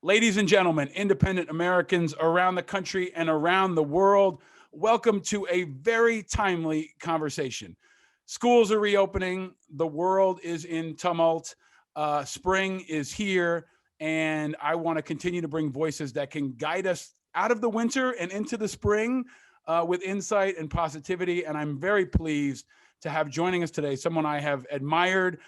Ladies and gentlemen, independent Americans around the country and around the world, welcome to a very timely conversation. Schools are reopening, the world is in tumult, spring is here, and I want to continue to bring voices that can guide us out of the winter and into the spring with insight and positivity. And I'm very pleased to have joining us today someone I have admired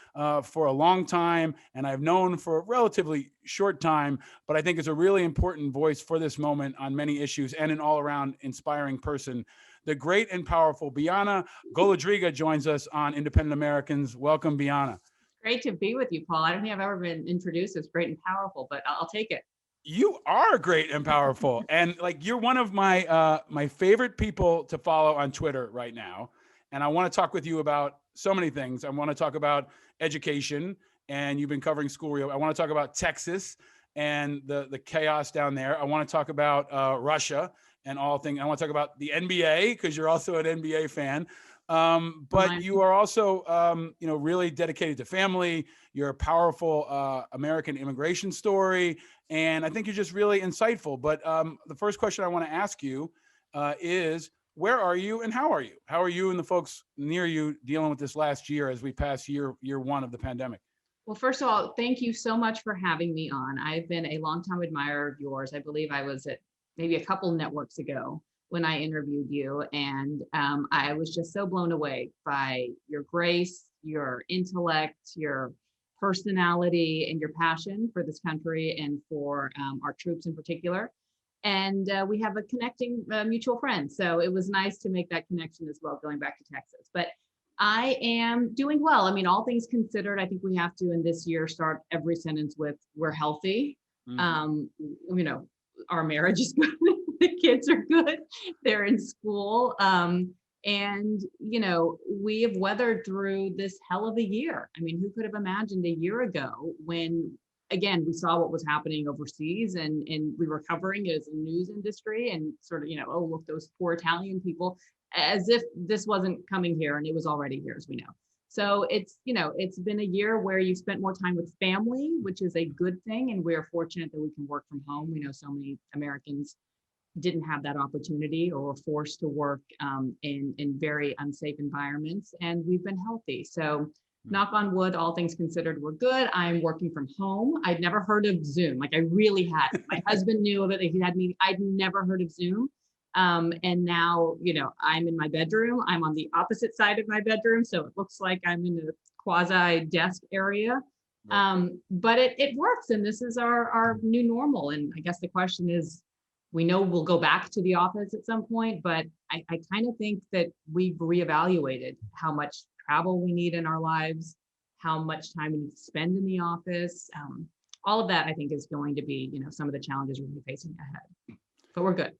for a long time and I've known for a relatively short time, but I think is a really important voice for this moment on many issues and an all-around inspiring person. The great and powerful Bianna Golodryga joins us on Independent Americans. Welcome, Bianna. Great to be with you, Paul. I don't think I've ever been introduced as great and powerful, but I'll take it. You are great and powerful, and like you're one of my favorite people to follow on Twitter right now. And I want to talk with you about so many things. I want to talk about education, and you've been covering school. I want to talk about Texas and the chaos down there. I want to talk about Russia and all things. I want to talk about the NBA because you're also an NBA fan. But you are also, really dedicated to family. You're a powerful American immigration story, and I think you're just really insightful. But the first question I want to ask you is, where are you and how are you? How are you and the folks near you dealing with this last year as we pass year one of the pandemic? Well, first of all, thank you so much for having me on. I've been a longtime admirer of yours. I believe I was at maybe a couple networks ago when I interviewed you. And I was just so blown away by your grace, your intellect, your personality, and your passion for this country and for our troops in particular. And we have a connecting mutual friend. So it was nice to make that connection as well, going back to Texas. But I am doing well. I mean, all things considered, I think we have to in this year start every sentence with we're healthy. Mm-hmm. Our marriage is good. The kids are good. They're in school. And we have weathered through this hell of a year. I mean, who could have imagined a year ago when, again, we saw what was happening overseas and we were covering it as a news industry and sort of, oh, look, those poor Italian people, as if this wasn't coming here and it was already here, as we know. So it's been a year where you spent more time with family, which is a good thing. And we're fortunate that we can work from home. We know so many Americans didn't have that opportunity or were forced to work in very unsafe environments. And we've been healthy. So knock on wood, all things considered, we're good. I'm working from home. I'd never heard of Zoom. Like I really hadn't. My husband knew of it. He had me. I'd never heard of Zoom. And now, I'm in my bedroom. I'm on the opposite side of my bedroom. So it looks like I'm in a quasi desk area. But it works. And this is our new normal. And I guess the question is, we know we'll go back to the office at some point, but I kind of think that we've reevaluated how much travel we need in our lives, how much time we need to spend in the office. All of that, I think, is going to be, some of the challenges we're going to be facing ahead. But we're good.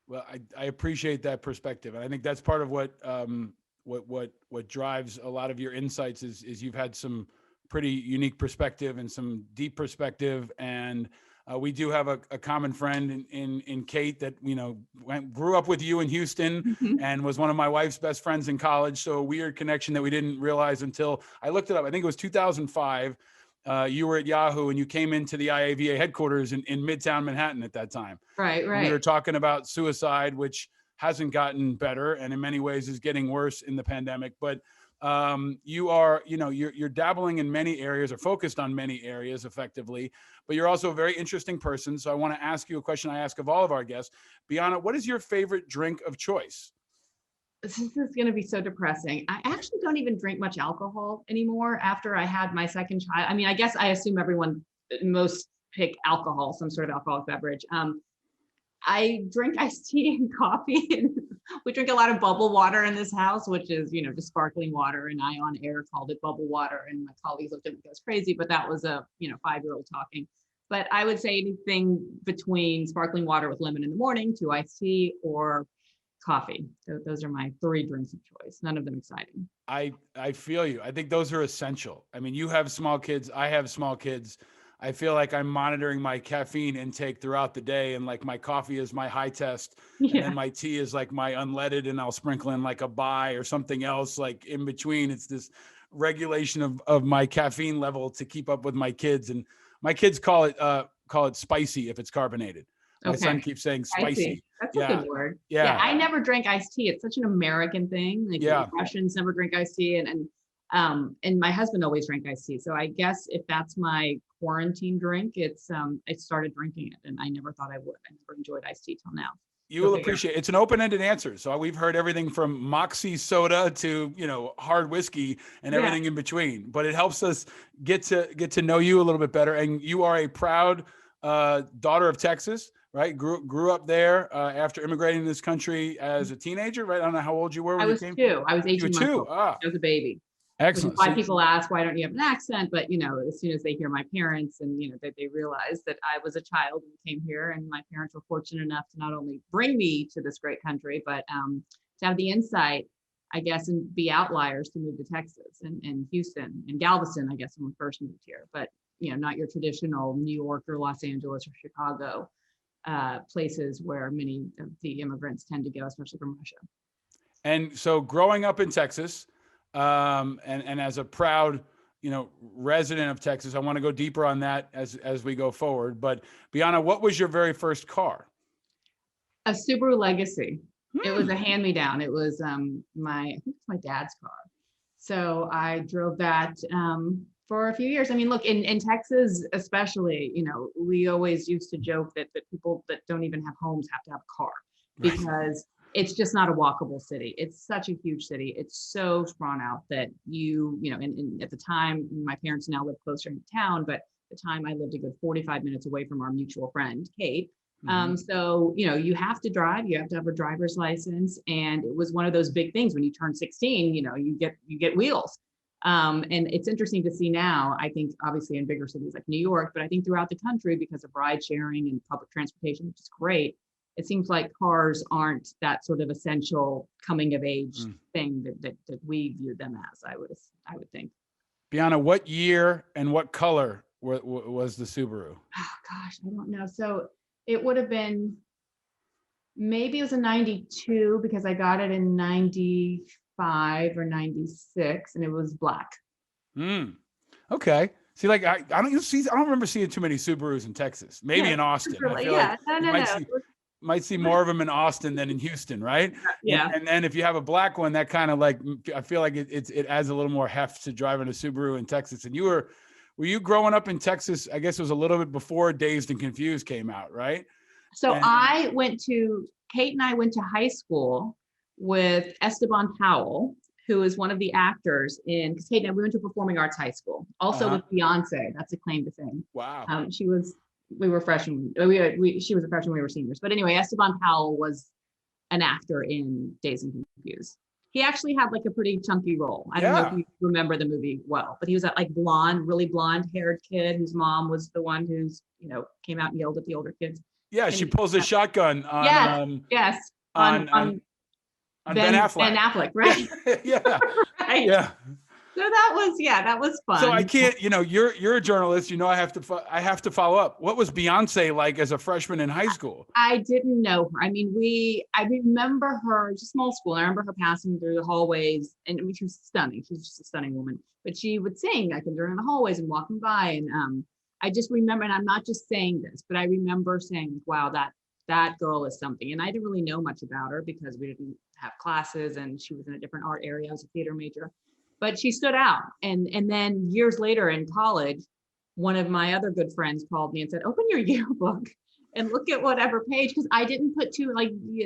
Well, I appreciate that perspective, and I think that's part of what drives a lot of your insights is you've had some pretty unique perspective and some deep perspective, and we do have a common friend in Kate that grew up with you in Houston and was one of my wife's best friends in college. So a weird connection that we didn't realize until I looked it up. I think it was 2005. You were at Yahoo and you came into the IAVA headquarters in Midtown Manhattan at that time. Right. And we were talking about suicide, which hasn't gotten better and in many ways is getting worse in the pandemic. But you are, you're dabbling in many areas or focused on many areas effectively, but you're also a very interesting person. So I want to ask you a question I ask of all of our guests. Bianna, what is your favorite drink of choice? This is going to be so depressing. I actually don't even drink much alcohol anymore after I had my second child. I mean, I guess I assume most pick alcohol, some sort of alcoholic beverage. I drink iced tea and coffee, and we drink a lot of bubble water in this house, which is, just sparkling water. And I on air called it bubble water, and my colleagues looked at me like I was crazy, but that was a 5-year-old talking. But I would say anything between sparkling water with lemon in the morning to iced tea or coffee. Those are my 3 drinks of choice. None of them exciting. I feel you. I think those are essential. I mean, you have small kids. I have small kids. I feel like I'm monitoring my caffeine intake throughout the day, and like my coffee is my high test, and then my tea is like my unleaded, and I'll sprinkle in like a bai or something else like in between. It's this regulation of my caffeine level to keep up with my kids. And My kids call it spicy if it's carbonated. My son keeps saying spicy. That's a good word. Yeah. I never drank iced tea. It's such an American thing. Like Russians never drink iced tea, and my husband always drank iced tea. So I guess if that's my quarantine drink, I started drinking it, and I never thought I would. I never enjoyed iced tea till now. You will appreciate it. It's an open-ended answer. So we've heard everything from Moxie soda to, hard whiskey and everything in between, but it helps us get to know you a little bit better. And you are a proud daughter of Texas, right? Grew up there after immigrating to this country as a teenager, right? I don't know how old you were when you came. I was 18 months old. I was a baby. Excellent. Why people ask, why don't you have an accent? But, as soon as they hear my parents and, that they realize that I was a child and came here, and my parents were fortunate enough to not only bring me to this great country, but to have the insight, I guess, and be outliers to move to Texas and Houston and Galveston, I guess, when we first moved here. But, not your traditional New York or Los Angeles or Chicago places where many of the immigrants tend to go, especially from Russia. And so growing up in Texas, and as a proud, resident of Texas, I want to go deeper on that as we go forward. But Bianna, what was your very first car? A Subaru Legacy. It was a hand-me-down. It was I think it's my dad's car. So I drove that for a few years. I mean, look, in Texas, especially, we always used to joke that people that don't even have homes have to have a car because it's just not a walkable city. It's such a huge city. It's so sprawn out that and at the time, my parents now live closer to town, but at the time I lived a good 45 minutes away from our mutual friend, Kate. So, you have to drive, you have to have a driver's license. And it was one of those big things when you turn 16, you get wheels. And it's interesting to see now, I think, obviously in bigger cities like New York, but I think throughout the country, because of ride sharing and public transportation, which is great, it seems like cars aren't that sort of essential coming of age thing that we view them as, I would think. Bianna, what year and what color was the Subaru? Oh gosh, I don't know. So it would have been, maybe it was a 92 because I got it in 95 or 96 and it was black. Okay. See, like I don't remember seeing too many Subarus in Texas. Maybe in Austin. Really, I feel like might see more of them in Austin than in Houston, right? Yeah. And then if you have a black one, that kind of like, I feel like it adds a little more heft to driving a Subaru in Texas. And were you growing up in Texas? I guess it was a little bit before Dazed and Confused came out, right? So Kate and I went to high school with Esteban Powell, who is one of the actors because Kate and I, we went to Performing Arts High School, also with Beyonce. That's a claim to fame. Wow. We were freshmen. She was a freshman. We were seniors. But anyway, Esteban Powell was an actor in Dazed and Confused. He actually had like a pretty chunky role. I don't know if you remember the movie well, but he was that like really blonde haired kid whose mom was the one who's, came out and yelled at the older kids. Yeah, she pulls a shotgun on Ben Affleck. Ben Affleck, right? Yeah. Right. Yeah. So that was fun. So I can't, you're a journalist, I have to follow up. What was Beyonce like as a freshman in high school? I didn't know her. I mean, I remember her, just small school. I remember her passing through the hallways, and I mean, she was stunning. She was just a stunning woman, but she would sing like during the hallways and walking by. And I just remember, and I'm not just saying this, but I remember saying, wow, that girl is something. And I didn't really know much about her because we didn't have classes and she was in a different art area. I was a theater major. But she stood out. And then years later in college, one of my other good friends called me and said, open your yearbook and look at whatever page. Because I didn't put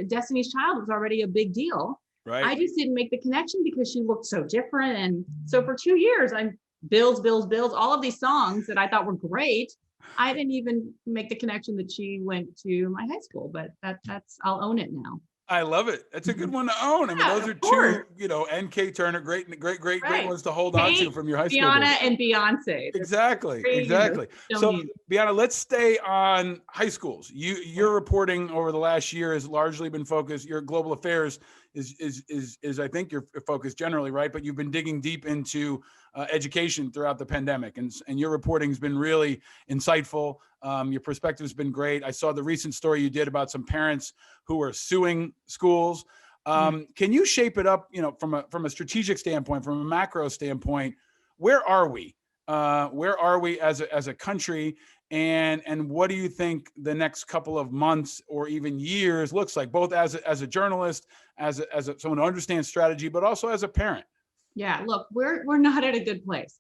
Destiny's Child was already a big deal. Right. I just didn't make the connection because she looked so different. And so for 2 years, I'm Bills, all of these songs that I thought were great. I didn't even make the connection that she went to my high school, but that's I'll own it now. I love it. That's a good one to own. I mean, those are two, N.K. Turner, great ones to hold on to from your high school Bianna days. and Beyonce. Exactly. So, Bianna, let's stay on high schools. Your reporting over the last year has largely been focused. Your global affairs is I think your focus generally, right? But you've been digging deep into education throughout the pandemic, and your reporting has been really insightful. Your perspective has been great. I saw the recent story you did about some parents who are suing schools. Can you shape it up, from a strategic standpoint, from a macro standpoint? Where are we Where are we as a country? And what do you think the next couple of months or even years looks like, both as a journalist, as someone who understands strategy, but also as a parent? Yeah, look, we're not at a good place.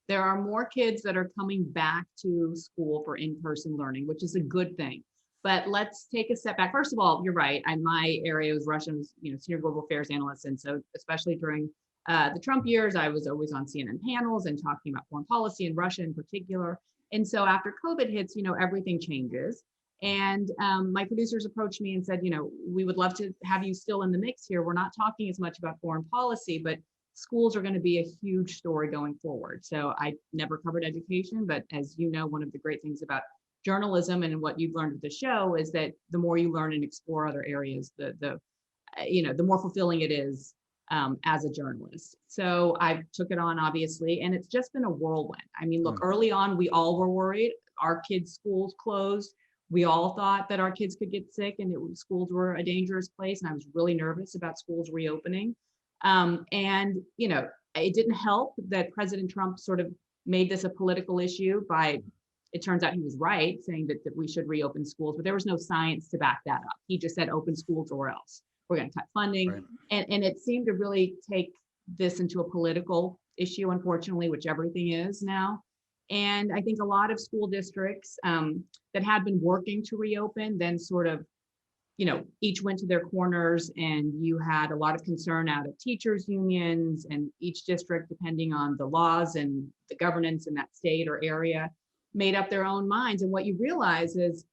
There are more kids that are coming back to school for in-person learning, which is a good thing. But let's take a step back. First of all, you're right. My area was Russia's, senior global affairs analyst, and so especially during the Trump years, I was always on CNN panels and talking about foreign policy and Russia in particular. And so after COVID hits, everything changes. And my producers approached me and said, we would love to have you still in the mix here. We're not talking as much about foreign policy, but schools are going to be a huge story going forward. So I never covered education, but as you know, one of the great things about journalism and what you've learned with the show is that the more you learn and explore other areas, the more fulfilling it is as a journalist. So I took it on, obviously, and it's just been a whirlwind. I mean, look, early on, we all were worried. Our kids' schools closed. We all thought that our kids could get sick and schools were a dangerous place. And I was really nervous about schools reopening. It didn't help that President Trump sort of made this a political issue it turns out he was right, saying that we should reopen schools, but there was no science to back that up. He just said open schools or else. We're going to cut funding. Right. And it seemed to really take this into a political issue, unfortunately, which everything is now. And I think a lot of school districts that had been working to reopen then sort of, each went to their corners, and you had a lot of concern out of teachers unions, and each district, depending on the laws and the governance in that state or area, made up their own minds. And what you realize is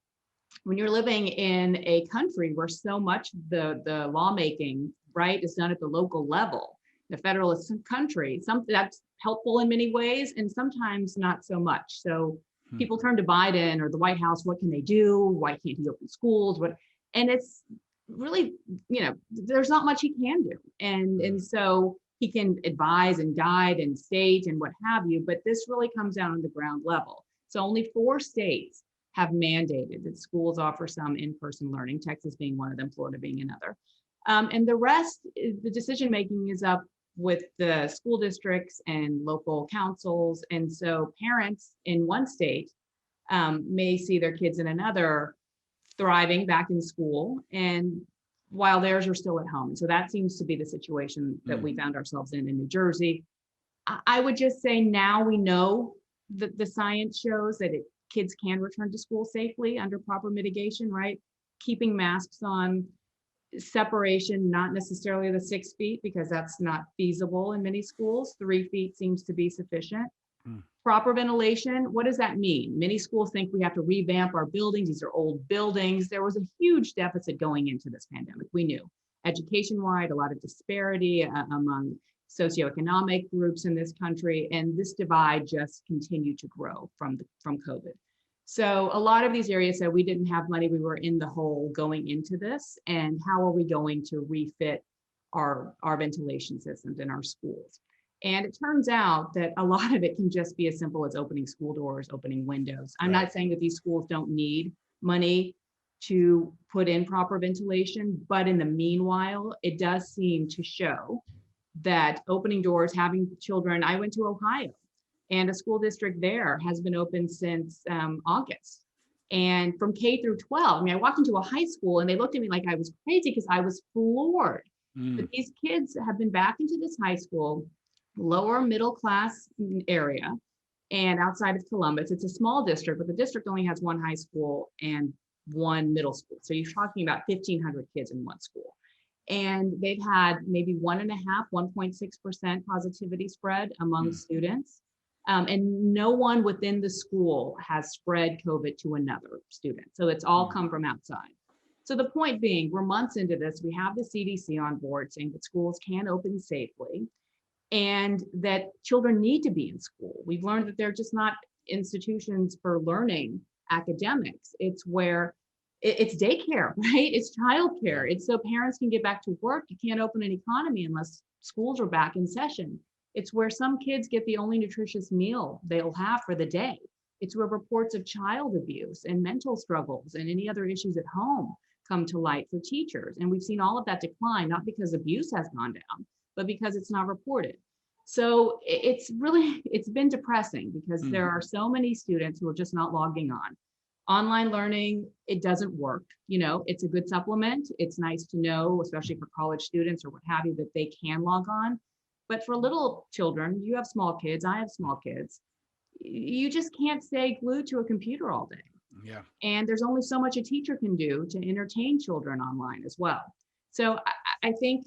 when you're living in a country where so much the lawmaking, right, is done at the local level, the federalist country, something that's helpful in many ways and sometimes not so much. So people turn to Biden or the White House. What can they do? Why can't he open schools? And it's really, there's not much he can do. And so he can advise and guide and state and what have you, but this really comes down on the ground level. So only 4 states have mandated that schools offer some in-person learning, Texas being one of them, Florida being another. And the rest, the decision-making is up with the school districts and local councils. And so parents in one state may see their kids in another thriving back in school, and while theirs are still at home. So that seems to be the situation that we found ourselves in New Jersey. I would just say now we know that the science shows that kids can return to school safely under proper mitigation, right? Keeping masks on, separation, not necessarily the 6 feet, because that's not feasible in many schools. 3 feet seems to be sufficient. Proper ventilation, what does that mean? Many schools think we have to revamp our buildings. These are old buildings. There was a huge deficit going into this pandemic. We knew education-wide, a lot of disparity among socioeconomic groups in this country, and this divide just continued to grow from COVID. So a lot of these areas said we didn't have money, we were in the hole going into this, and how are we going to refit our ventilation systems in our schools? And it turns out that a lot of it can just be as simple as opening school doors, opening windows. I'm not saying that these schools don't need money to put in proper ventilation, but in the meanwhile, it does seem to show that opening doors, having children, I went to Ohio, and a school district there has been open since August. And from K through 12, I mean, I walked into a high school and they looked at me like I was crazy because I was floored. But these kids have been back into this high school, lower middle class area, and outside of Columbus. It's a small district, but the district only has 1 high school and 1 middle school. So you're talking about 1,500 kids in 1 school. And they've had maybe 1.6% positivity spread among students. And no one within the school has spread COVID to another student. So it's all come from outside. So the point being, we're months into this, we have the CDC on board saying that schools can open safely and that children need to be in school. We've learned that they're just not institutions for learning academics. It's where it's daycare, right? It's childcare. It's so parents can get back to work. You can't open an economy unless schools are back in session. It's where some kids get the only nutritious meal they'll have for the day. It's where reports of child abuse and mental struggles and any other issues at home come to light for teachers. And we've seen all of that decline, not because abuse has gone down, but because it's not reported. So it's been depressing because there are so many students who are just not logging on. Online learning, it doesn't work. It's a good supplement. It's nice to know, especially for college students or what have you, that they can log on. But for little children, you have small kids, I have small kids, you just can't stay glued to a computer all day. Yeah. And there's only so much a teacher can do to entertain children online as well. So I think,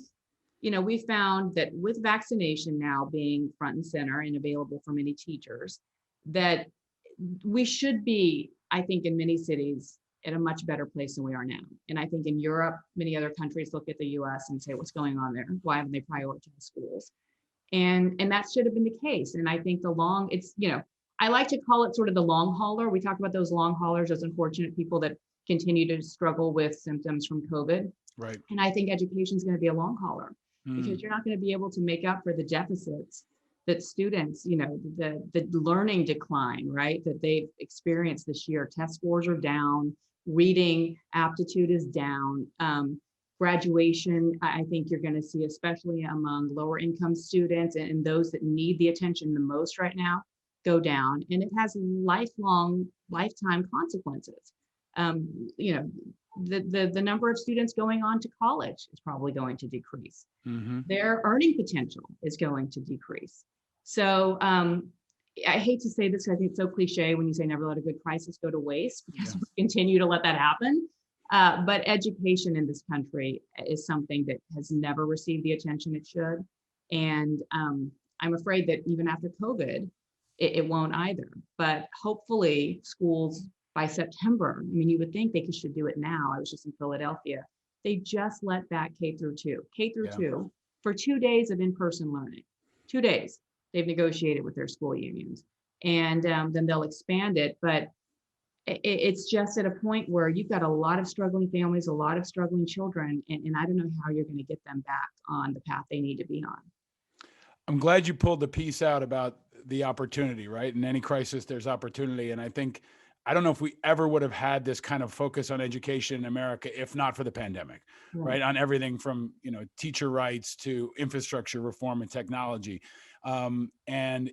we found that with vaccination now being front and center and available for many teachers, that we should be, I think, in many cities at a much better place than we are now. And I think in Europe, many other countries look at the US and say, what's going on there? Why haven't they prioritized schools? And that should have been the case. And I think I like to call it sort of the long hauler. We talk about those long haulers as unfortunate people that continue to struggle with symptoms from COVID. Right. And I think education is going to be a long hauler because you're not going to be able to make up for the deficits that students, the learning decline, right, that they've experienced this year. Test scores are down, reading aptitude is down. Graduation, I think you're going to see, especially among lower income students and those that need the attention the most right now, go down. And it has lifetime consequences. The number of students going on to college is probably going to decrease. Their earning potential is going to decrease. So I hate to say this, I think it's so cliche when you say never let a good crisis go to waste, because we continue to let that happen. But education in this country is something that has never received the attention it should. And I'm afraid that even after COVID, it won't either. But hopefully schools by September, I mean, you would think they should do it now. I was just in Philadelphia. They just let back K through two for 2 days of in-person learning. 2 days they've negotiated with their school unions, and then they'll expand it. But it's just at a point where you've got a lot of struggling families, a lot of struggling children, and I don't know how you're going to get them back on the path they need to be on. I'm glad you pulled the piece out about the opportunity, right? In any crisis, there's opportunity. And I don't know if we ever would have had this kind of focus on education in America if not for the pandemic, right? On everything from, teacher rights to infrastructure reform and technology. And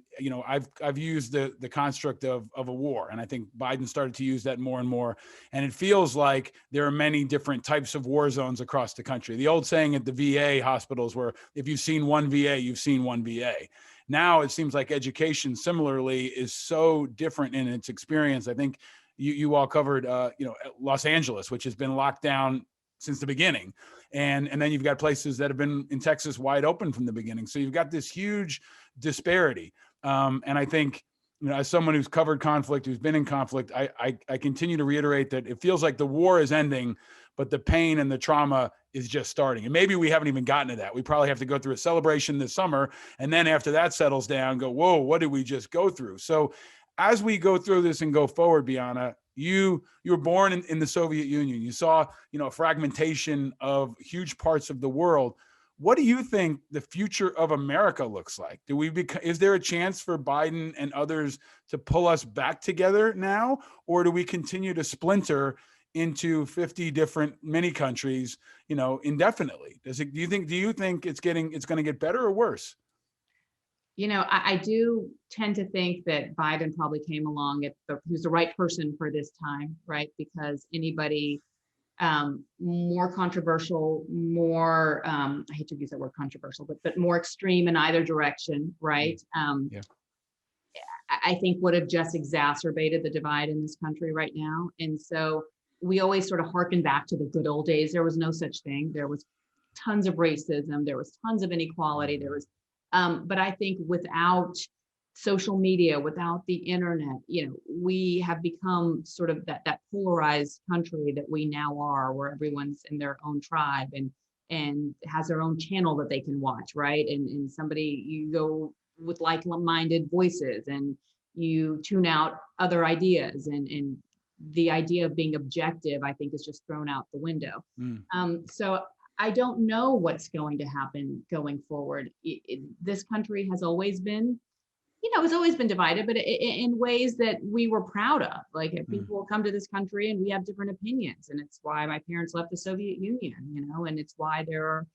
I've used the construct of a war, and I think Biden started to use that more and more. And it feels like there are many different types of war zones across the country. The old saying at the VA hospitals were, if you've seen one VA, you've seen one VA. Now it seems like education similarly is so different in its experience. I think you all covered, Los Angeles, which has been locked down since the beginning. And then you've got places that have been in Texas wide open from the beginning. So you've got this huge disparity. And I think, as someone who's covered conflict, who's been in conflict, I continue to reiterate that it feels like the war is ending, but the pain and the trauma is just starting. And maybe we haven't even gotten to that. We probably have to go through a celebration this summer. And then after that settles down, go, whoa, what did we just go through? So as we go through this and go forward, Bianna, you were born in the Soviet Union. You saw, a fragmentation of huge parts of the world. What do you think the future of America looks like? Is there a chance for Biden and others to pull us back together now? Or do we continue to splinter into 50 different mini countries, indefinitely? Do you think it's going to get better or worse? I do tend to think that Biden probably came along who's the right person for this time, right? Because anybody more controversial, more, I hate to use that word controversial, but more extreme in either direction, right? I think would have just exacerbated the divide in this country right now. And so we always sort of harken back to the good old days. There was no such thing. There was tons of racism. There was tons of inequality. There was, but I think without social media, without the internet, we have become sort of that polarized country that we now are, where everyone's in their own tribe and has their own channel that they can watch, right? And somebody, you go with like-minded voices and you tune out other ideas, and the idea of being objective, I think, is just thrown out the window. So I don't know what's going to happen going forward. This country has always been, it's always been divided, but in ways that we were proud of. Like people come to this country and we have different opinions, and it's why my parents left the Soviet Union, and it's why there are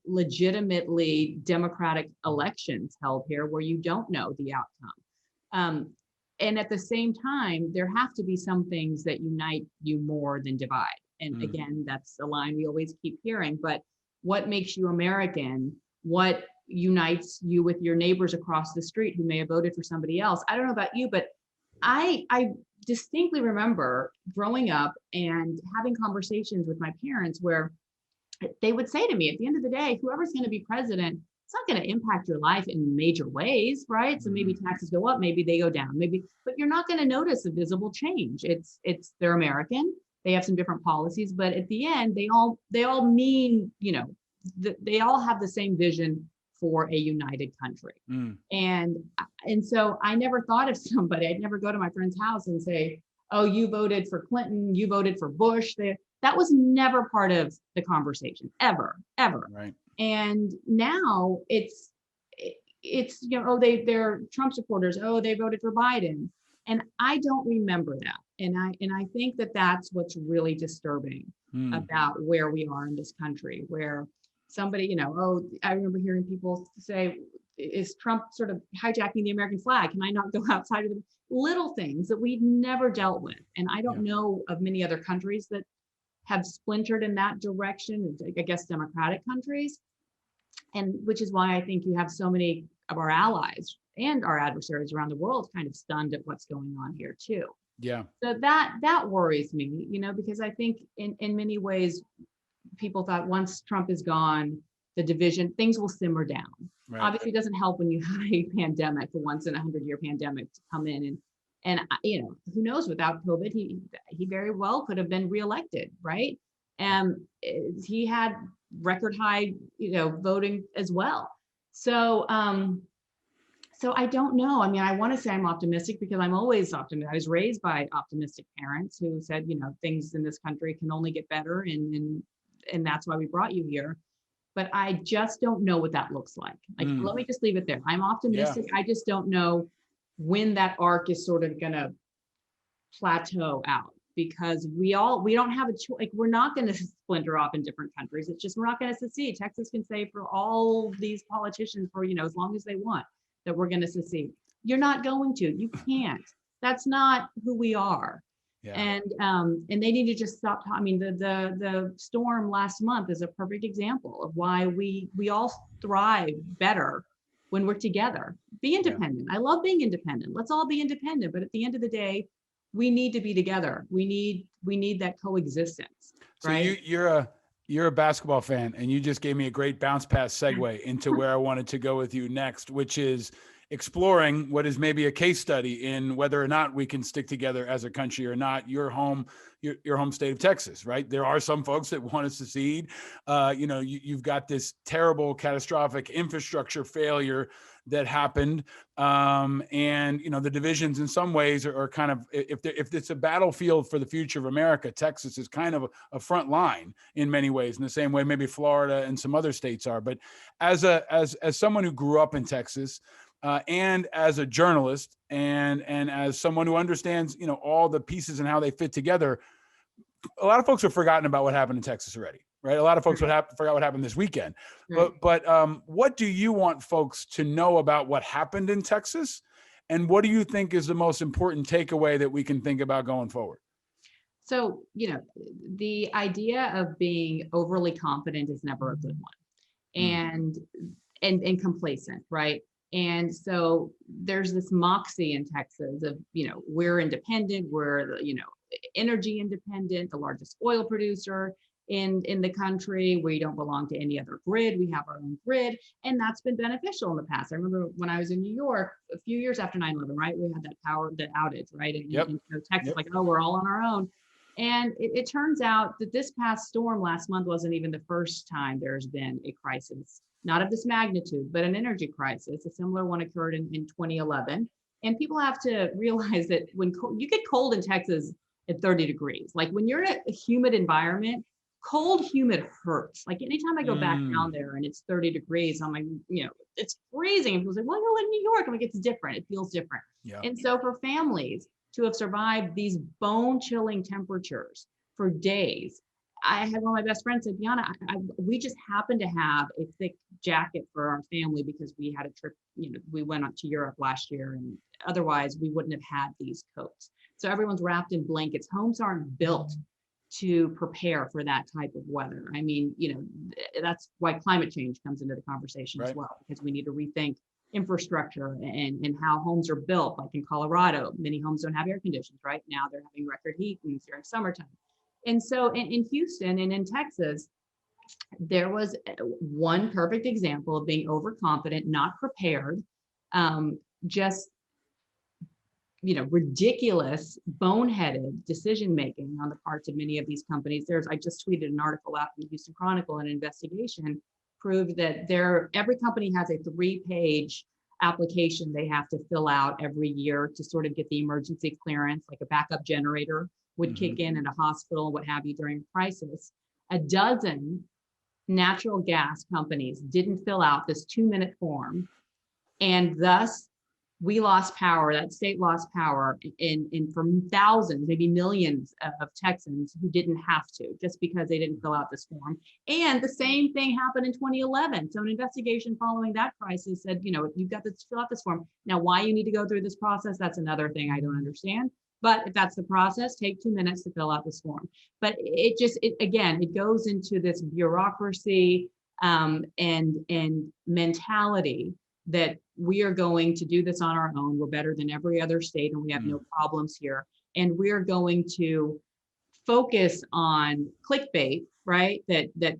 legitimately democratic elections held here where you don't know the outcome. And at the same time, there have to be some things that unite you more than divide. And again, that's a line we always keep hearing, but what makes you American? What unites you with your neighbors across the street who may have voted for somebody else? I don't know about you, but I distinctly remember growing up and having conversations with my parents where they would say to me, at the end of the day, whoever's going to be president, it's not going to impact your life in major ways, right? So maybe taxes go up, maybe they go down, maybe, but you're not going to notice a visible change. They're American. They have some different policies, but at the end, they all mean, they all have the same vision for a united country. And so I never thought of somebody, I'd never go to my friend's house and say, oh, you voted for Clinton, you voted for Bush. That was never part of the conversation, ever. Right. And now it's they're Trump supporters. Oh, they voted for Biden. And I don't remember that. And I think that that's what's really disturbing about where we are in this country, where somebody, I remember hearing people say, is Trump sort of hijacking the American flag? Can I not go outside of the little things that we've never dealt with? And I don't know of many other countries that have splintered in that direction, I guess democratic countries. And which is why I think you have so many of our allies and our adversaries around the world kind of stunned at what's going on here too. Yeah. So that worries me, because I think in many ways, people thought once Trump is gone, the division, things will simmer down. Right. Obviously, it doesn't help when you have a pandemic, a once in 100-year pandemic to come in and who knows, without COVID, he very well could have been reelected, right? And he had record high, voting as well. So I don't know. I mean, I want to say I'm optimistic because I'm always optimistic. I was raised by optimistic parents who said, things in this country can only get better, and that's why we brought you here. But I just don't know what that looks like. Let me just leave it there. I'm optimistic. Yeah. I just don't know when that arc is sort of going to plateau out, because we don't have a choice. Like, we're not going to splinter off in different countries. It's just, we're not going to secede. Texas can say for all these politicians for, as long as they want, that we're going to secede. You're not going to. You can't. That's not who we are. Yeah. And they need to just stop. I mean, the storm last month is a perfect example of why we all thrive better when we're together. Be independent. Yeah. I love being independent. Let's all be independent. But at the end of the day, we need to be together. We need that coexistence. Right? So you're a basketball fan, and you just gave me a great bounce pass segue into where I wanted to go with you next, which is exploring what is maybe a case study in whether or not we can stick together as a country or not. Your home state of Texas, right? There are some folks that want to secede. You've got this terrible, catastrophic infrastructure failure that happened. And the divisions in some ways are kind of, if it's a battlefield for the future of America, Texas is kind of a front line in many ways, in the same way maybe Florida and some other states are. But as someone who grew up in Texas, and as a journalist and as someone who understands, all the pieces and how they fit together, a lot of folks have forgotten about what happened in Texas already, right? A lot of folks forgot what happened this weekend. Right. But what do you want folks to know about what happened in Texas? And what do you think is the most important takeaway that we can think about going forward? So, the idea of being overly confident is never a good one, and complacent, right? And so there's this moxie in Texas of, we're independent, we're, energy independent, the largest oil producer in the country. We don't belong to any other grid. We have our own grid. And that's been beneficial in the past. I remember when I was in New York a few years after 9/11, right? We had that outage, right? And Texas, like, oh, we're all on our own. And it turns out that this past storm last month wasn't even the first time there's been a crisis, not of this magnitude, but an energy crisis. A similar one occurred in 2011. And people have to realize that when you get cold in Texas at 30 degrees, like when you're in a humid environment, cold, humid hurts. Like anytime I go back down there and it's 30 degrees, I'm like, it's freezing. And people say, well, you're in New York. I'm like, it's different. It feels different. Yeah. And so for families to have survived these bone chilling temperatures for days, I had one of my best friends said, Bianna, we just happened to have a thick jacket for our family because we had a trip, we went up to Europe last year, and otherwise we wouldn't have had these coats. So everyone's wrapped in blankets. Homes aren't built to prepare for that type of weather. I mean, that's why climate change comes into the conversation as well, because we need to rethink infrastructure and how homes are built. Like in Colorado, many homes don't have air conditions right now. They're having record heat during summertime. And so in Houston and in Texas, there was one perfect example of being overconfident, not prepared, just ridiculous, boneheaded decision making on the parts of many of these companies. I just tweeted an article out in the Houston Chronicle, an investigation proved that every company has a 3-page application they have to fill out every year to sort of get the emergency clearance, like a backup generator would kick in a hospital, what have you, during a crisis. A dozen natural gas companies didn't fill out this 2-minute form, and thus we lost power. That state lost power in from thousands, maybe millions of Texans who didn't have to, just because they didn't fill out this form. And the same thing happened in 2011. So an investigation following that crisis said, you've got to fill out this form. Now, why you need to go through this process, that's another thing I don't understand. But if that's the process, take 2 minutes to fill out this form. But it goes into this bureaucracy and mentality that we are going to do this on our own. We're better than every other state and we have no problems here. And we're going to focus on clickbait, right? That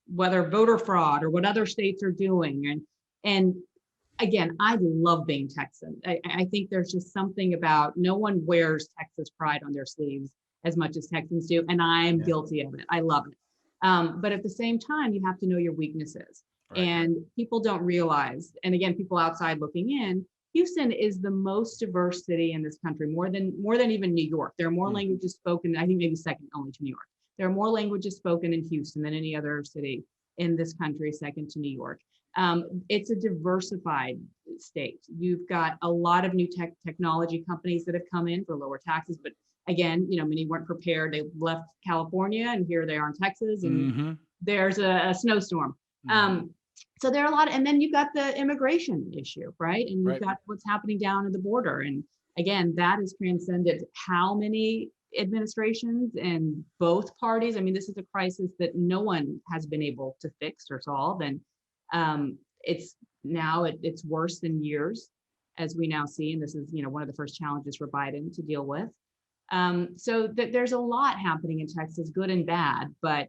whether voter fraud or what other states are doing. And again, I love being Texan. I think there's just something about, no one wears Texas pride on their sleeves as much as Texans do. And I'm guilty of it. I love it. But at the same time, you have to know your weaknesses. Right. And people don't realize, and again, people outside looking in, Houston is the most diverse city in this country, more than even New York. There are more languages spoken, I think maybe second only to New York. There are more languages spoken in Houston than any other city in this country, second to New York. It's a diversified state. You've got a lot of new technology companies that have come in for lower taxes, but again, many weren't prepared. They left California and here they are in Texas, and there's a snowstorm. So there are a lot, and then you've got the immigration issue, right? And you've got what's happening down at the border. And again, that has transcended how many administrations and both parties. I mean, this is a crisis that no one has been able to fix or solve. And it's worse than years, as we now see. And this is, one of the first challenges for Biden to deal with. So there's a lot happening in Texas, good and bad, but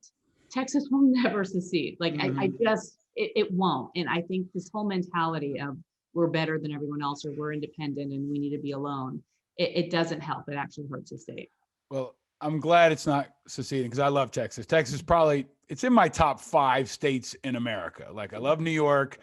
Texas will never secede. Like it won't. And I think this whole mentality of we're better than everyone else, or we're independent and we need to be alone, it doesn't help. It actually hurts the state. Well, I'm glad it's not seceding, because I love Texas. Texas it's in my top 5 states in America. Like, I love New York,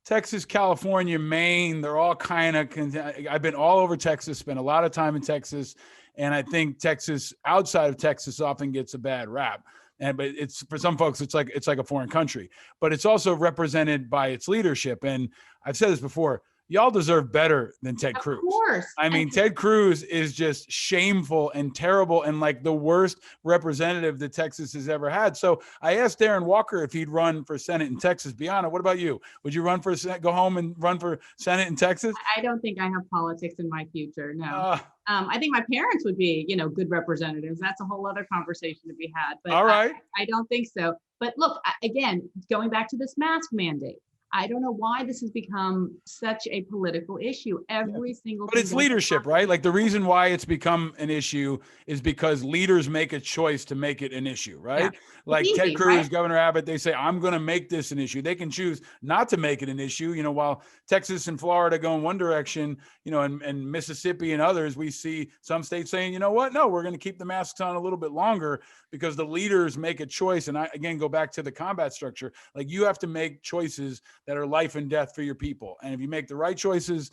Texas, California, Maine. They're all kind of, I've been all over Texas, spent a lot of time in Texas. And I think Texas, outside of Texas, often gets a bad rap. But it's, for some folks, it's like a foreign country, but it's also represented by its leadership. And I've said this before, y'all deserve better than Ted Cruz. Of course. I mean, Ted Cruz is just shameful and terrible and like the worst representative that Texas has ever had. So I asked Darren Walker if he'd run for Senate in Texas. Bianna, what about you? Would you run for Senate, go home and run for Senate in Texas? I don't think I have politics in my future. No. I think my parents would be, good representatives. That's a whole other conversation to be had. But all right. I don't think so. But look, again, going back to this mask mandate, I don't know why this has become such a political issue. Every single. But it's leadership, right? Like, the reason why it's become an issue is because leaders make a choice to make it an issue, right? Yeah. Like easy, Ted Cruz, right? Governor Abbott, they say, I'm going to make this an issue. They can choose not to make it an issue. While Texas and Florida go in one direction, and Mississippi and others, we see some states saying, you know what? No, we're going to keep the masks on a little bit longer because the leaders make a choice. And I, again, go back to the combat structure. Like, you have to make choices that are life and death for your people. And if you make the right choices,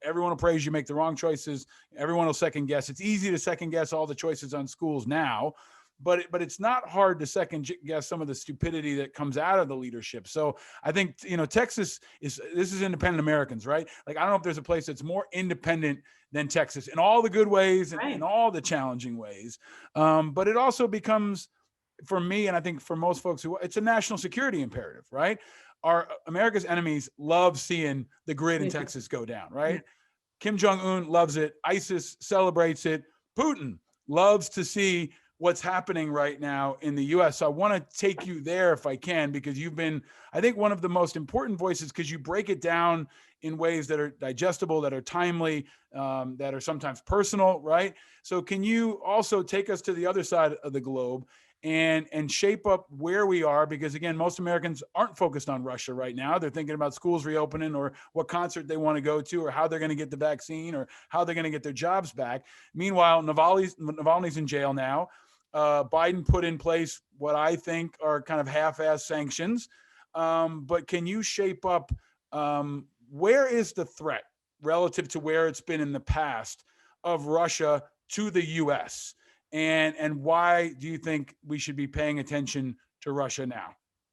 everyone will praise you. Make the wrong choices, everyone will second guess. It's easy to second guess all the choices on schools now, but it's not hard to second guess some of the stupidity that comes out of the leadership. So I think, Texas this is independent Americans, right? Like, I don't know if there's a place that's more independent than Texas in all the good ways and in all the challenging ways. But it also becomes for me, and I think for most folks who, it's a national security imperative, right? America's enemies love seeing the grid in Texas go down, right? Kim Jong-un loves it. ISIS celebrates it. Putin loves to see what's happening right now in the US. So I want to take you there if I can, because you've been, I think, one of the most important voices, because you break it down in ways that are digestible, that are timely, that are sometimes personal, right? So can you also take us to the other side of the globe and shape up where we are? Because again, most Americans aren't focused on Russia right now. They're thinking about schools reopening, or what concert they want to go to, or how they're going to get the vaccine, or how they're going to get their jobs back. Meanwhile, Navalny's in jail now. Biden put in place what I think are kind of half-ass sanctions. But can you shape up where is the threat relative to where it's been in the past of Russia to the US? And why do you think we should be paying attention to Russia now?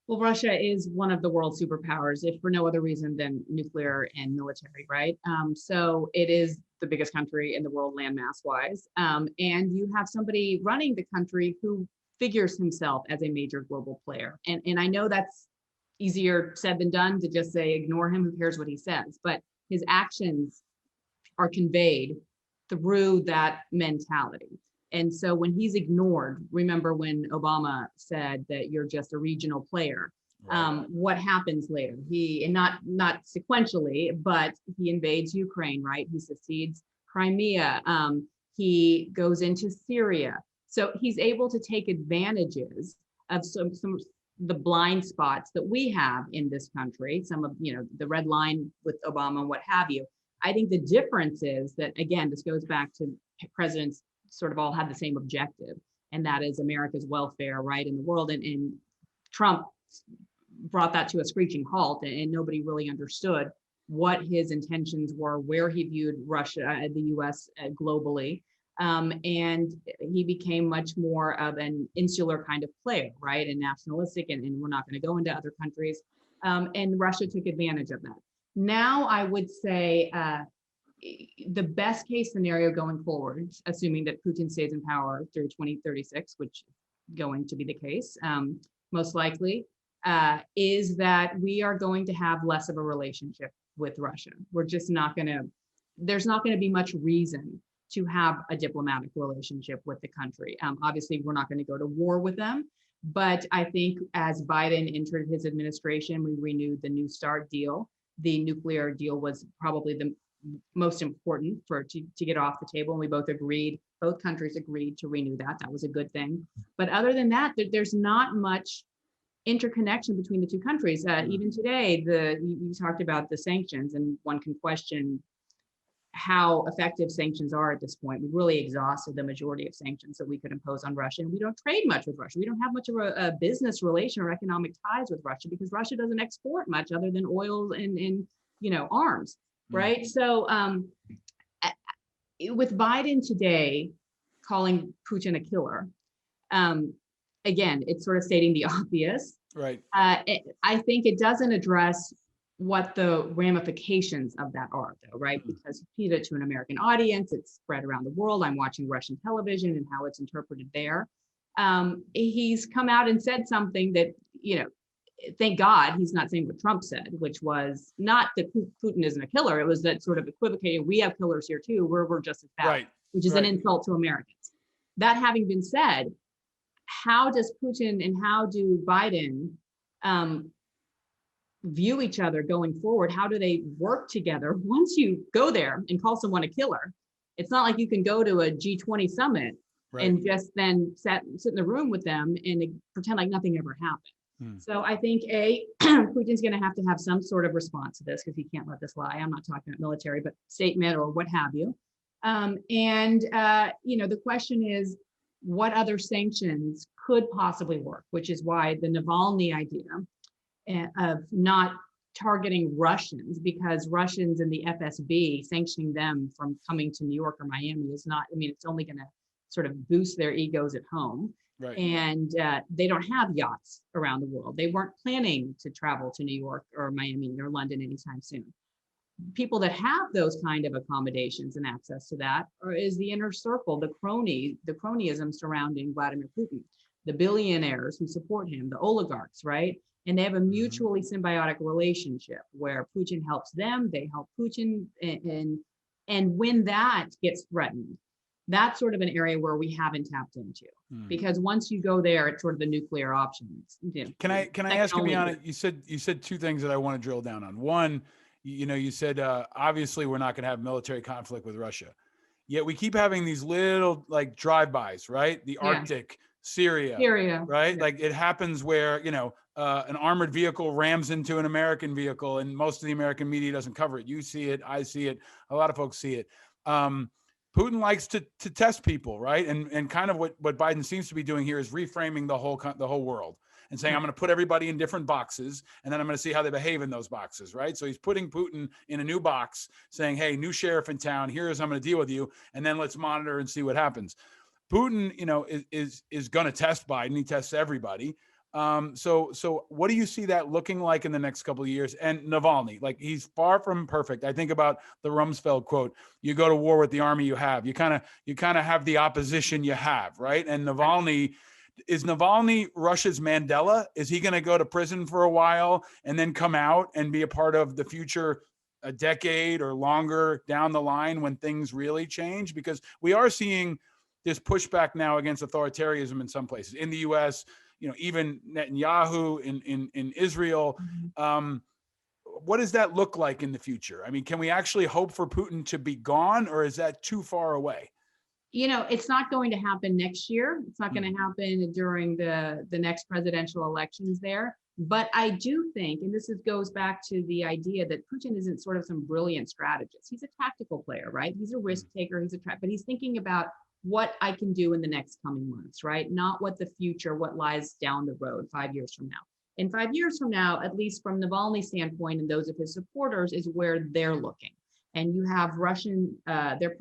Well, Russia is one of the world superpowers, if for no other reason than nuclear and military, right? So it is the biggest country in the world landmass wise. And you have somebody running the country who figures himself as a major global player. And I know that's easier said than done to just say, ignore him, who cares what he says, but his actions are conveyed through that mentality. And so when he's ignored, remember when Obama said that you're just a regional player, what happens later? And not sequentially, but he invades Ukraine, right? He secedes Crimea. He goes into Syria. So he's able to take advantages of some the blind spots that we have in this country, some of, the red line with Obama and what have you. I think the difference is that, again, this goes back to presidents sort of all had the same objective, and that is America's welfare, right, in the world. And Trump brought that to a screeching halt, and nobody really understood what his intentions were, where he viewed Russia, the US globally. And he became much more of an insular kind of player, right, and nationalistic, and we're not going to go into other countries. And Russia took advantage of that. Now, I would say the best case scenario going forward, assuming that Putin stays in power through 2036, which is going to be the case, most likely, is that we are going to have less of a relationship with Russia. We're just not going to, there's not going to be much reason to have a diplomatic relationship with the country. Obviously, we're not going to go to war with them. But I think as Biden entered his administration, we renewed the New START deal. The nuclear deal was probably the most important to get off the table. And we both countries agreed to renew that. That was a good thing. But other than that, there's not much interconnection between the two countries. Even today, you talked about the sanctions, and one can question how effective sanctions are at this point. We've really exhausted the majority of sanctions that we could impose on Russia. And we don't trade much with Russia. We don't have much of a business relation or economic ties with Russia, because Russia doesn't export much other than oil and arms, right? So with Biden today calling Putin a killer, again, it's sort of stating the obvious. Right. I think it doesn't address what the ramifications of that are, though, right? Because you feed it to an American audience, it's spread around the world. I'm watching Russian television and how it's interpreted there. He's come out and said something that, thank God he's not saying what Trump said, which was not that Putin isn't a killer. It was that sort of equivocating, we have killers here too, we're just as bad, right, which is an insult to Americans. That having been said, how does Putin and how do Biden view each other going forward? How do they work together? Once you go there and call someone a killer, it's not like you can go to a G20 summit and just then sit in the room with them and pretend like nothing ever happened. So I think Putin's going to have some sort of response to this, because he can't let this lie. I'm not talking about military, but statement or what have you. The question is, what other sanctions could possibly work, which is why the Navalny idea of not targeting Russians, because Russians in the FSB, sanctioning them from coming to New York or Miami is not, it's only going to sort of boost their egos at home. Right. And they don't have yachts around the world. They weren't planning to travel to New York or Miami or London anytime soon. People that have those kind of accommodations and access to that is the inner circle, the cronyism surrounding Vladimir Putin. the billionaires who support him, the oligarchs, right? And they have a mutually symbiotic relationship where Putin helps them, they help Putin, and when that gets threatened, that's sort of an area where we haven't tapped into. Because once you go there, it's sort of the nuclear options. Can I ask you, Bianna, you said two things that I want to drill down on. One, you said obviously we're not going to have military conflict with Russia, yet we keep having these little like drive-bys, right? The Arctic, Syria, right? Yeah. Like it happens where an armored vehicle rams into an American vehicle, and most of the American media doesn't cover it. You see it, I see it, a lot of folks see it. Putin likes to test people, right? And kind of what Biden seems to be doing here is reframing the whole world and saying, I'm going to put everybody in different boxes, and then I'm going to see how they behave in those boxes, right? So he's putting Putin in a new box, saying, hey, new sheriff in town, here's how I'm going to deal with you, and then let's monitor and see what happens. Putin, is going to test Biden. He tests everybody. So what do you see that looking like in the next couple of years? And Navalny, like he's far from perfect. I think about the Rumsfeld quote, you go to war with the army you have. You kind of have the opposition you have, right? And Navalny, is Navalny Russia's Mandela? Is he going to go to prison for a while and then come out and be a part of the future a decade or longer down the line when things really change? Because we are seeing this pushback now against authoritarianism in some places. In the US, even Netanyahu in Israel. What does that look like in the future? I mean, can we actually hope for Putin to be gone, or is that too far away? It's not going to happen next year. It's not going to happen during the next presidential elections there. But I do think, and this goes back to the idea that Putin isn't sort of some brilliant strategist. He's a tactical player, right? He's a risk taker. But he's thinking about what I can do in the next coming months, right? Not what what lies down the road 5 years from now. And 5 years from now, at least from Navalny's standpoint and those of his supporters, is where they're looking. And you have their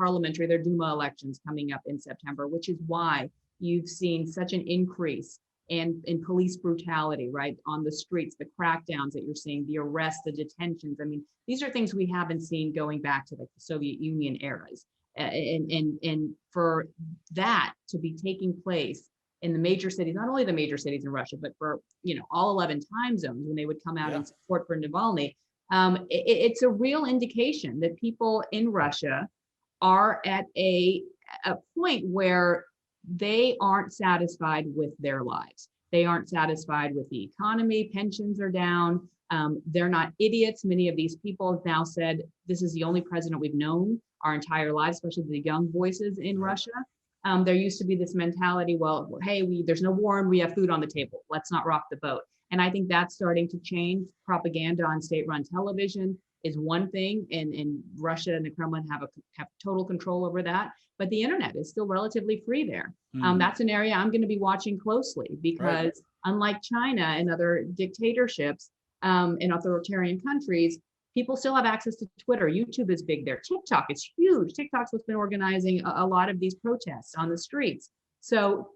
Duma elections coming up in September, which is why you've seen such an increase in police brutality, right? On the streets, the crackdowns that you're seeing, the arrests, the detentions. I mean, these are things we haven't seen going back to like the Soviet Union eras. And for that to be taking place in the major cities, not only the major cities in Russia, but for all 11 time zones when they would come out and support for Navalny, it's a real indication that people in Russia are at a point where they aren't satisfied with their lives. They aren't satisfied with the economy. Pensions are down. They're not idiots. Many of these people have now said, this is the only president we've known our entire lives, especially the young voices in Russia. There used to be this mentality, well, hey, there's no war and we have food on the table. Let's not rock the boat. And I think that's starting to change. Propaganda on state-run television is one thing, and Russia and the Kremlin have total control over that. But the internet is still relatively free there. That's an area I'm going to be watching closely because unlike China and other dictatorships in authoritarian countries, people still have access to Twitter. YouTube is big there. TikTok is huge. TikTok's what's been organizing a lot of these protests on the streets. So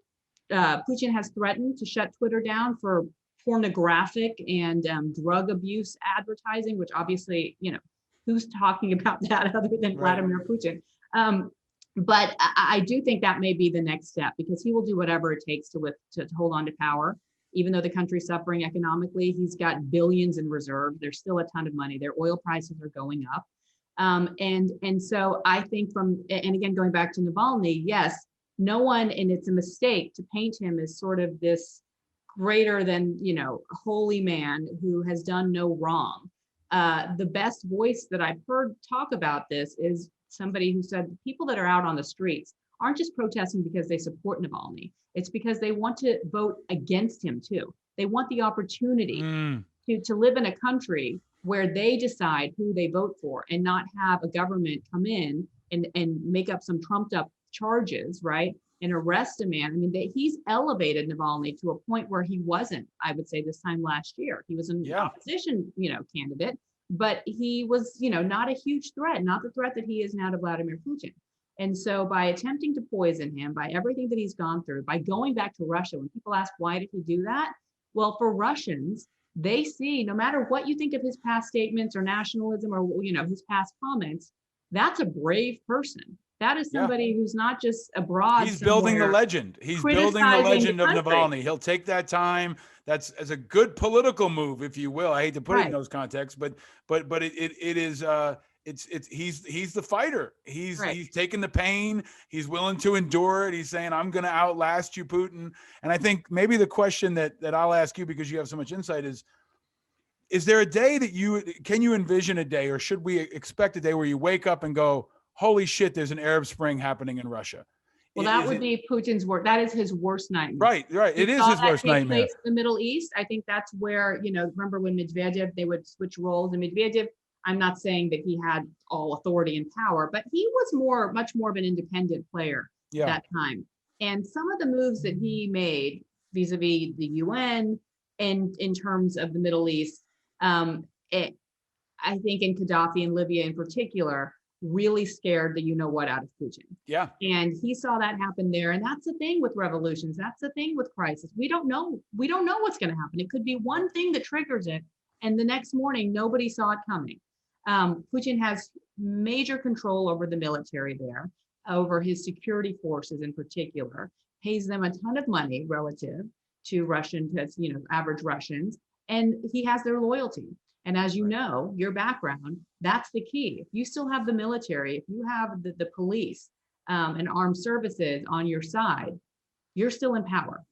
Putin has threatened to shut Twitter down for pornographic and drug abuse advertising, which obviously, who's talking about that other than Vladimir Putin? But I do think that may be the next step because he will do whatever it takes to hold on to power. Even though the country's suffering economically, he's got billions in reserve. There's still a ton of money. Their oil prices are going up. And so I think and again, going back to Navalny, yes, no one, and it's a mistake to paint him as sort of this greater than, holy man who has done no wrong. The best voice that I've heard talk about this is somebody who said people that are out on the streets aren't just protesting because they support Navalny. It's because they want to vote against him too. They want the opportunity to live in a country where they decide who they vote for and not have a government come in and make up some trumped up charges, right? And arrest a man. I mean, he's elevated Navalny to a point where he wasn't, I would say, this time last year. He was an opposition, candidate, but he was, not a huge threat, not the threat that he is now to Vladimir Putin. And so by attempting to poison him, by everything that he's gone through, by going back to Russia, when people ask, why did he do that? Well, for Russians, they see, no matter what you think of his past statements or nationalism or, his past comments, that's a brave person. That is Yeah. somebody who's not just abroad. He's building the legend. He's building the criticizing legend the of country. Navalny. He'll take that time. That's as a good political move, if you will. I hate to put it in Right. those contexts, but it is he's the fighter. He's Right. he's taking the pain. He's willing to endure it. He's saying, I'm gonna outlast you, Putin. And I think maybe the question that I'll ask you, because you have so much insight, is there a day that can you envision a day, or should we expect a day where you wake up and go, holy shit, there's an Arab Spring happening in Russia? Well, that would be Putin's worst. That is his worst nightmare. Right. You It is saw his that worst take nightmare. place in the Middle East. I think that's where, remember when Medvedev, they would switch roles, and Medvedev, I'm not saying that he had all authority and power, but he was much more of an independent player at that time. And some of the moves that he made vis-a-vis the UN and in terms of the Middle East, I think in Gaddafi and Libya in particular, really scared the you-know-what out of Putin. Yeah. And he saw that happen there. And that's the thing with revolutions. That's the thing with crisis. We don't know what's going to happen. It could be one thing that triggers it, and the next morning, nobody saw it coming. Putin has major control over the military there, over his security forces in particular, pays them a ton of money relative to average Russians, and he has their loyalty. And as you know, your background, that's the key. If you still have the military, if you have the police and armed services on your side, you're still in power.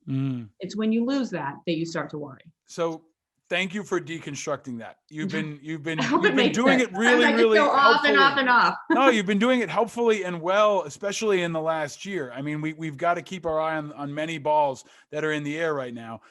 It's when you lose that you start to worry. So thank you for deconstructing that. You've been doing it really go off and off and off. No, you've been doing it helpfully and well, especially in the last year. I mean, we've got to keep our eye on many balls that are in the air right now.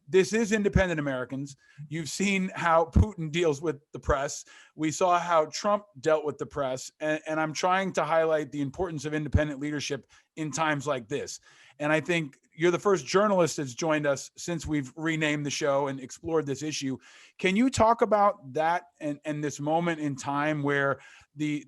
This is independent Americans. You've seen how Putin deals with the press. We saw how Trump dealt with the press. And I'm trying to highlight the importance of independent leadership in times like this. And I think you're the first journalist that's joined us since we've renamed the show and explored this issue. Can you talk about that and this moment in time where the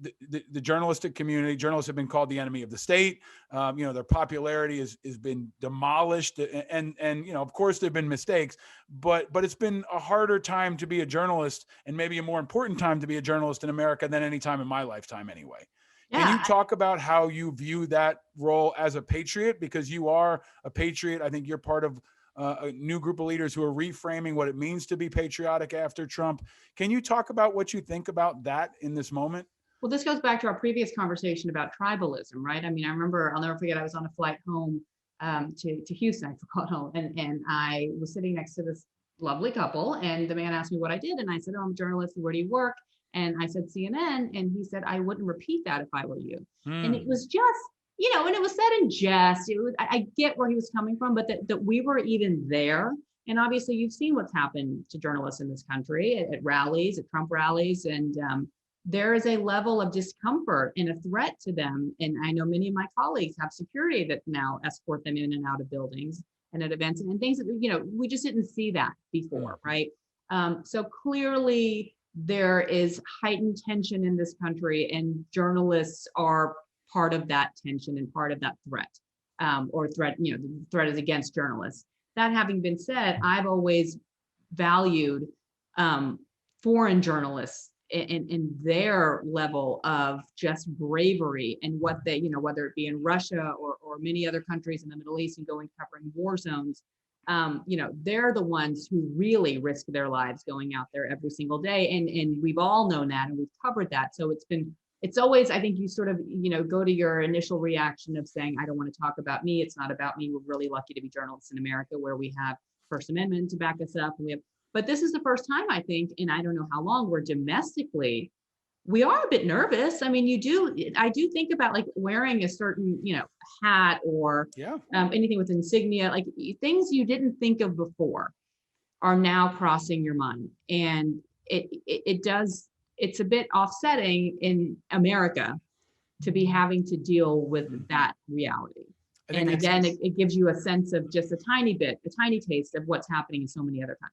journalistic community, journalists have been called the enemy of the state. Their popularity has been demolished, and of course there've been mistakes, but it's been a harder time to be a journalist, and maybe a more important time to be a journalist in America than any time in my lifetime anyway. Can you talk about how you view that role as a patriot? Because you are a patriot. I think you're part of a new group of leaders who are reframing what it means to be patriotic after Trump. Can you talk about what you think about that in this moment? Well, this goes back to our previous conversation about tribalism, right? I mean, I remember, I'll never forget, I was on a flight home to Houston, I forgot home, and I was sitting next to this lovely couple, and the man asked me what I did, and I said, oh, I'm a journalist, and where do you work? And I said, CNN, and he said, I wouldn't repeat that if I were you. And it was just, and it was said in jest. I get where he was coming from, but that we were even there. And obviously you've seen what's happened to journalists in this country at rallies, at Trump rallies, and there is a level of discomfort and a threat to them. And I know many of my colleagues have security that now escort them in and out of buildings and at events and things that, we just didn't see that before, right? So clearly there is heightened tension in this country, and journalists are part of that tension and part of that threat, the threat is against journalists. That having been said, I've always valued foreign journalists in their level of just bravery and what they, whether it be in Russia or many other countries in the Middle East and going covering war zones, they're the ones who really risk their lives going out there every single day. And we've all known that, and we've covered that. So it's always, I think you sort of, go to your initial reaction of saying, I don't want to talk about me. It's not about me. We're really lucky to be journalists in America where we have First Amendment to back us up. And but this is the first time, I think, and I don't know how long, where domestically, we are a bit nervous. I mean, I do think about like wearing a certain, hat or anything with insignia, like things you didn't think of before are now crossing your mind. And it's a bit offsetting in America to be having to deal with that reality. And again, it gives you a sense of just a tiny taste of what's happening in so many other countries.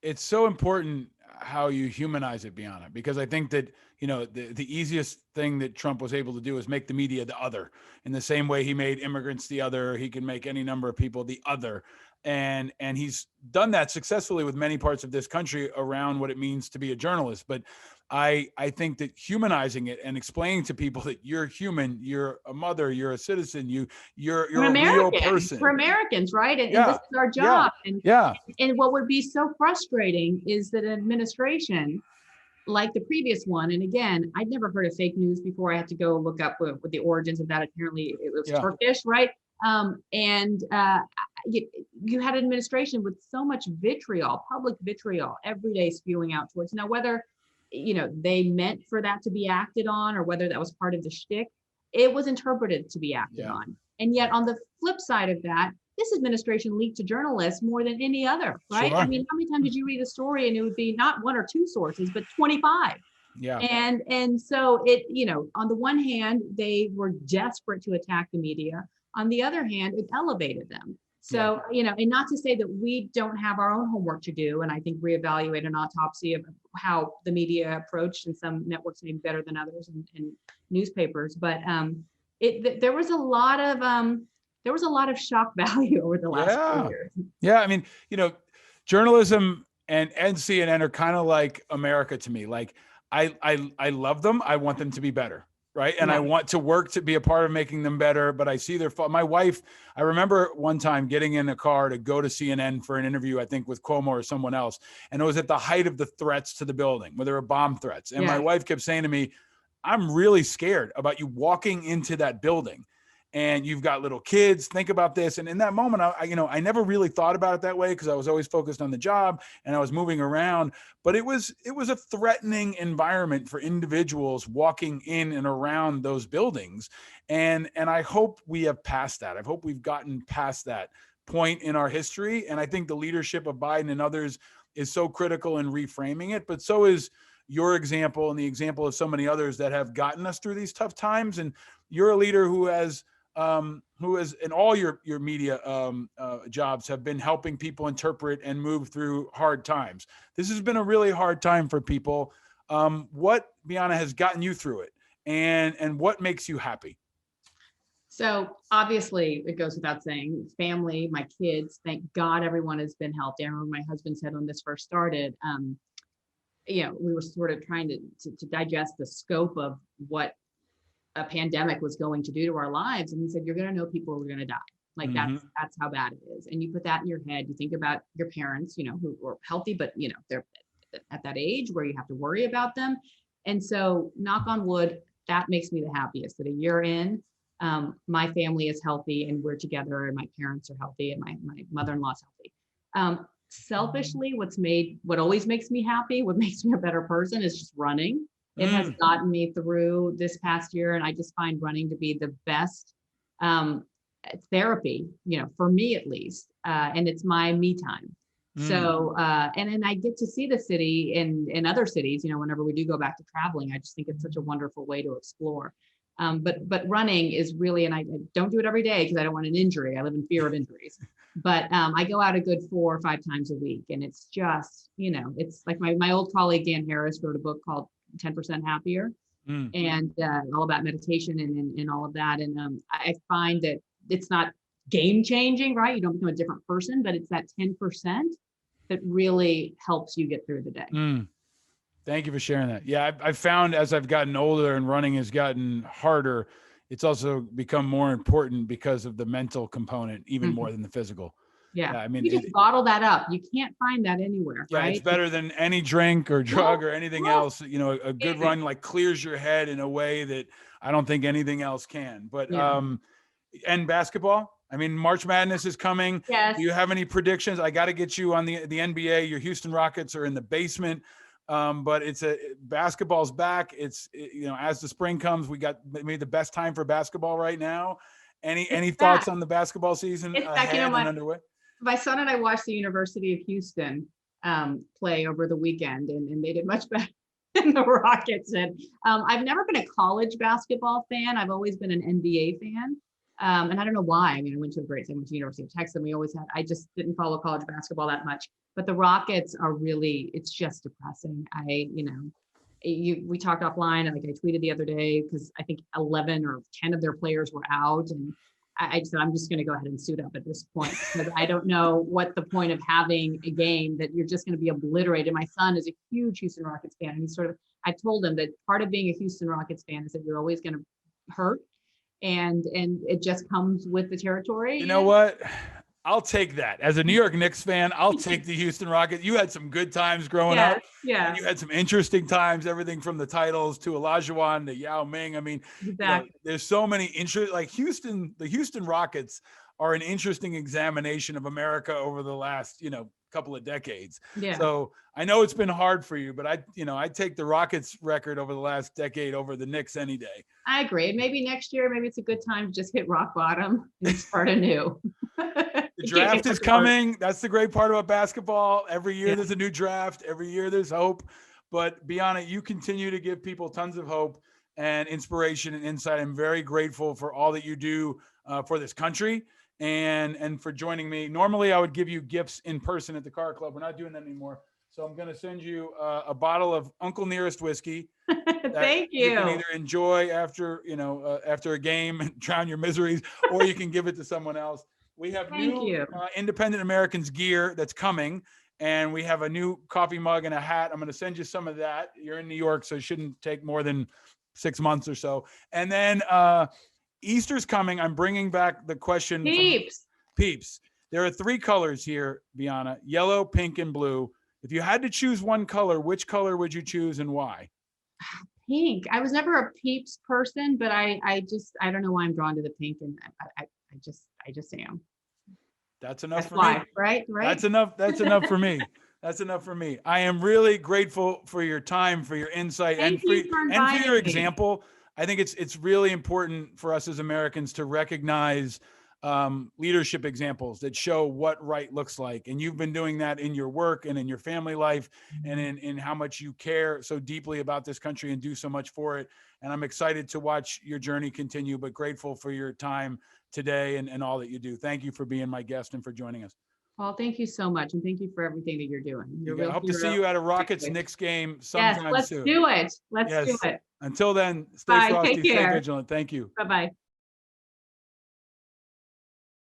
It's so important how you humanize it, Bianna, because I think that, the easiest thing that Trump was able to do is make the media the other. In the same way he made immigrants the other, he can make any number of people the other. And he's done that successfully with many parts of this country around what it means to be a journalist. But I think that humanizing it and explaining to people that you're human, you're a mother, you're a citizen, you're We're a real American. We're person. Americans, right? And this Yeah. is our Yeah. job. Yeah. And what would be so frustrating is that an administration like the previous one, and again, I'd never heard of fake news before. I had to go look up what the origins of that. Apparently, it was Yeah. Turkish, right? And you had an administration with so much vitriol, public vitriol, every day spewing out towards. Now, whether they meant for that to be acted on, or whether that was part of the shtick, it was interpreted to be acted Yeah. on. And yet, on the flip side of that, this administration leaked to journalists more than any other, right? Sure. I mean, how many times did you read a story and it would be not one or two sources, but 25? Yeah. And so it, on the one hand, they were desperate to attack the media. On the other hand, it elevated them. So, and not to say that we don't have our own homework to do, and I think reevaluate an autopsy of how the media approached, and some networks maybe better than others, and newspapers, but there was a lot of shock value over the last 4 years. Yeah. I mean, journalism and CNN are kind of like America to me. Like I love them. I want them to be better. Right. And I want to work to be a part of making them better, but I see their fault. My wife, I remember one time getting in a car to go to CNN for an interview, I think with Cuomo or someone else. And it was at the height of the threats to the building, where there were bomb threats. And my wife kept saying to me, I'm really scared about you walking into that building, and you've got little kids. Think about this. And in that moment, I never really thought about it that way, because I was always focused on the job and I was moving around. But it was a threatening environment for individuals walking in and around those buildings. And I hope we have passed that. I hope we've gotten past that point in our history. And I think the leadership of Biden and others is so critical in reframing it. But so is your example and the example of so many others that have gotten us through these tough times. And you're a leader who has in all your media jobs have been helping people interpret and move through hard times. This has been a really hard time for people. What, Bianna, has gotten you through it, and what makes you happy? So obviously it goes without saying, family, my kids, thank God everyone has been healthy. I remember my husband said when this first started, we were sort of trying to digest the scope of what a pandemic was going to do to our lives. And he said, you're going to know people who are going to die. Like that's how bad it is. And you put that in your head, you think about your parents, who were healthy, but they're at that age where you have to worry about them. And so, knock on wood, that makes me the happiest, that a year in, my family is healthy and we're together, and my parents are healthy, and my mother-in-law is healthy. Selfishly, what always makes me happy, what makes me a better person, is just running. It has gotten me through this past year, and I just find running to be the best therapy, for me at least, and it's my me time. So, and then I get to see the city in other cities, whenever we do go back to traveling. I just think it's such a wonderful way to explore. But running is really, and I don't do it every day because I don't want an injury. I live in fear of injuries. But I go out a good 4 or 5 times a week, and it's just, it's like my old colleague Dan Harris wrote a book called 10% Happier, and all about meditation and all of that. And I find that it's not game changing, right? You don't become a different person, but it's that 10% that really helps you get through the day. Thank you for sharing that. Yeah, I've found as I've gotten older and running has gotten harder, it's also become more important because of the mental component, even more than the physical. Yeah, I mean, you just bottle that up. You can't find that anywhere. Yeah, right? It's better than any drink or drug or anything else. A good run like clears your head in a way that I don't think anything else can. But and basketball. I mean, March Madness is coming. Yes. Do you have any predictions? I got to get you on the NBA. Your Houston Rockets are in the basement. But basketball's back. It's as the spring comes, we got maybe the best time for basketball right now. Any thoughts on the basketball season ahead and underway? My son and I watched the University of Houston play over the weekend, and they did much better than the Rockets did. I've never been a college basketball fan. I've always been an NBA fan. And I don't know why. I mean, I went to I went to University of Texas, and I just didn't follow college basketball that much. But the Rockets are really, it's just depressing. We talked offline, like I tweeted the other day, because I think 11 or 10 of their players were out. And I said, I'm just going to go ahead and suit up at this point, because I don't know what the point of having a game that you're just going to be obliterated. My son is a huge Houston Rockets fan, and I told him that part of being a Houston Rockets fan is that you're always going to hurt, and it just comes with the territory. You know what? I'll take that. As a New York Knicks fan, I'll take the Houston Rockets. You had some good times growing up. Yeah. And you had some interesting times, everything from the titles to Olajuwon to Yao Ming. I mean, Exactly. there's so many like the Houston Rockets are an interesting examination of America over the last, couple of decades. Yeah. So I know it's been hard for you, but I take the Rockets record over the last decade over the Knicks any day. I agree. Maybe next year, maybe it's a good time to just hit rock bottom and start anew. The draft is coming. That's the great part about basketball. Every year there's a new draft. Every year there's hope. But Bianna, you continue to give people tons of hope and inspiration and insight. I'm very grateful for all that you do for this country and for joining me. Normally, I would give you gifts in person at the Car Club. We're not doing that anymore. So I'm going to send you a bottle of Uncle Nearest whiskey. Thank you. You can either enjoy after a game and drown your miseries, or you can give it to someone else. We have new Independent Americans gear that's coming, and we have a new coffee mug and a hat. I'm going to send you some of that. You're in New York, so it shouldn't take more than 6 months or so. And then Easter's coming. I'm bringing back the question. Peeps. There are 3 colors here, Bianna: yellow, pink, and blue. If you had to choose one color, which color would you choose and why? Pink. I was never a Peeps person, but I don't know why I'm drawn to the pink, and I just am. That's enough for me. Right. That's enough. That's enough for me. That's enough for me. I am really grateful for your time, for your insight, and for your example. I think it's really important for us as Americans to recognize leadership examples that show what right looks like. And you've been doing that in your work and in your family life and in how much you care so deeply about this country and do so much for it. And I'm excited to watch your journey continue, but grateful for your time today and all that you do. Thank you for being my guest and for joining us. Well, thank you so much. And thank you for everything that you're doing. I hope to see you at a Rockets-Knicks game sometime soon. Let's do it. Let's do it. Until then, stay frosty, stay vigilant. Thank you. Bye-bye.